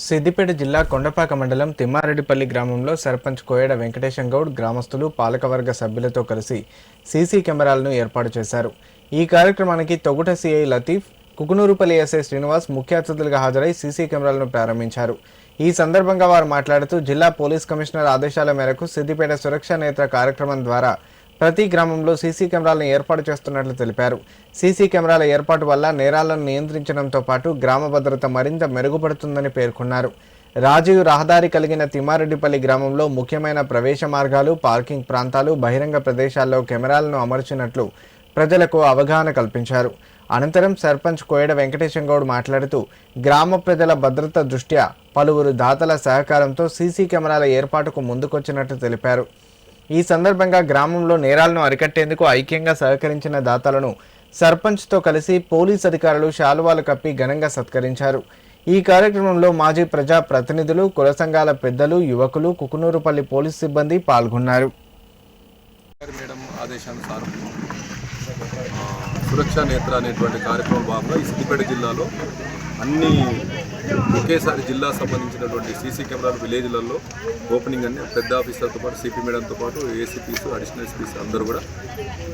సిద్దిపేట జిల్లా కొండపాక మండలం తిమ్మారెడ్డిపల్లి గ్రామంలో సర్పంచ్ కోయడ వెంకటేశం గౌడ్ గ్రామస్తులు పాలకవర్గ సభ్యులతో కలిసి సీసీ కెమెరాలను ఏర్పాటు చేశారు. ఈ కార్యక్రమానికి తొగుట సిఐ లతీఫ్, కుకునూరుపల్లి ఎస్ఐ శ్రీనివాస్ ముఖ్య అతిథులుగా హాజరై సీసీ కెమెరాలను ప్రారంభించారు. ఈ సందర్భంగా వారు మాట్లాడుతూ జిల్లా పోలీస్ కమిషనర్ ఆదేశాల మేరకు సిద్దిపేట సురక్ష నేత్ర కార్యక్రమం ద్వారా ప్రతి గ్రామంలో సీసీ కెమెరాలను ఏర్పాటు చేస్తున్నట్లు తెలిపారు. సీసీ కెమెరాల ఏర్పాటు వల్ల నేరాలను నియంత్రించడంతో పాటు గ్రామ భద్రత మరింత మెరుగుపడుతుందని పేర్కొన్నారు. రాజీవ్ రహదారి కలిగిన తిమ్మారెడ్డిపల్లి గ్రామంలో ముఖ్యమైన ప్రవేశ మార్గాలు, పార్కింగ్ ప్రాంతాలు, బహిరంగ ప్రదేశాల్లో కెమెరాలను అమర్చినట్లు ప్రజలకు అవగాహన కల్పించారు. అనంతరం సర్పంచ్ కోయడ వెంకటేశం గౌడ్ మాట్లాడుతూ గ్రామ ప్రజల భద్రత దృష్ట్యా పలువురు దాతల సహకారంతో సీసీ కెమెరాల ఏర్పాటుకు ముందుకొచ్చినట్లు తెలిపారు. ఈ సందర్భంగా గ్రామంలో నేరాలను అరికట్టేందుకు ఐక్యంగా సహకరించిన దాతలను సర్పంచ్తో కలిసి పోలీస్ అధికారులు శాలువాలు కప్పి ఘనంగా సత్కరించారు. ఈ కార్యక్రమంలో మాజీ ప్రజా ప్రతినిధులు, కుల సంఘాల పెద్దలు, యువకులు, కుకునూరుపల్లి పోలీస్ సిబ్బంది పాల్గొన్నారు. సురక్ష నేత్ర అనేటువంటి కార్యక్రమం భాగంగా ఈ సిద్దిపేట జిల్లాలో అన్ని ఒకేసారి జిల్లా సంబంధించినటువంటి సీసీ కెమెరాలు విలేజ్లలో ఓపెనింగ్ అన్ని పెద్ద ఆఫీసర్తో పాటు సిపి మేడంతో పాటు ఏసీపీస్, అడిషనల్ ఎస్పీస్ అందరూ కూడా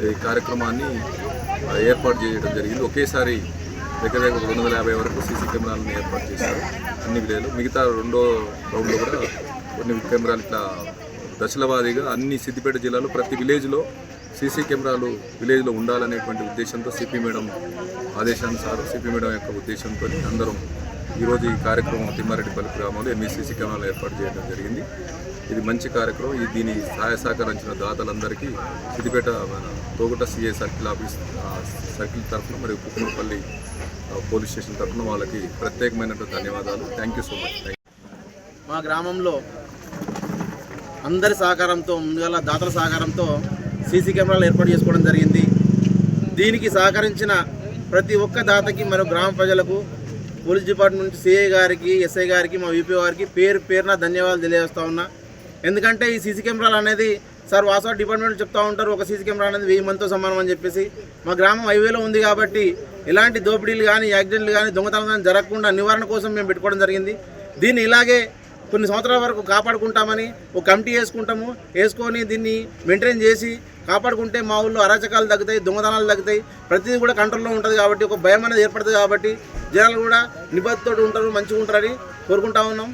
ఈ కార్యక్రమాన్ని ఏర్పాటు చేయడం జరిగింది. ఒకేసారి దగ్గర 250 వరకు సీసీ కెమెరాలను ఏర్పాటు చేశారు అన్ని విలేజ్లో. మిగతా రెండో రౌండ్లో కూడా కొన్ని కెమెరాలు ఇట్లా దశల వారీగా అన్ని సిద్దిపేట జిల్లాలో ప్రతి విలేజ్లో సీసీ కెమెరాలు విలేజ్లో ఉండాలనేటువంటి ఉద్దేశంతో సిపి మేడం ఆదేశానుసారం సిపి మేడం యొక్క ఉద్దేశంతో అందరం ఈరోజు ఈ కార్యక్రమం తిమ్మారెడ్డిపల్లి గ్రామంలో సీసీ కెమెరాలు ఏర్పాటు చేయడం జరిగింది. ఇది మంచి కార్యక్రమం. దీని సహాయ సహకరించిన దాతలందరికీ సిద్దిపేట తోగుట సిఐ సర్కిల్ తరఫున మరియు కుకునూరుపల్లి పోలీస్ స్టేషన్ తరఫున వాళ్ళకి ప్రత్యేకమైనటువంటి ధన్యవాదాలు. Thank you so much. మా గ్రామంలో అందరి సహకారంతో, ముందుగా దాతల సహకారంతో సీసీ కెమెరాలు ఏర్పాటు చేసుకోవడం జరిగింది. దీనికి సహకరించిన ప్రతి ఒక్క దాతకి మరియు గ్రామ ప్రజలకు, పోలీస్ డిపార్ట్మెంట్ నుంచి సిఐ గారికి, ఎస్ఐ గారికి, మా వీపీ గారికి పేరున ధన్యవాదాలు తెలియజేస్తూ ఉన్నా. ఎందుకంటే ఈ సీసీ కెమెరాలు అనేది సార్ వాసవ డిపార్ట్మెంట్ చెప్తూ ఉంటారు, ఒక సీసీ కెమెరా అనేది 1000 మందితో సమానం అని చెప్పేసి. మా గ్రామం హైవేలో ఉంది కాబట్టి ఎలాంటి దోపిడీలు కానీ, యాక్సిడెంట్లు కానీ, దొంగతనం కానీ జరగకుండా నివారణ కోసం మేము పెట్టుకోవడం జరిగింది. దీన్ని ఇలాగే కొన్ని సంవత్సరాల వరకు కాపాడుకుంటామని ఒక కమిటీ వేసుకొని దీన్ని మెయింటైన్ చేసి కాపాడుకుంటే మా ఊళ్ళో అరాచకాలు తగ్గుతాయి, దొంగతనాలు తగ్గుతాయి, ప్రతిదీ కూడా కంట్రోల్లో ఉంటుంది. కాబట్టి ఒక భయం అనేది ఏర్పడుతుంది. కాబట్టి జనాలు కూడా నిబద్ధతోటి ఉంటారు, మంచిగా ఉంటారని కోరుకుంటా ఉన్నాం.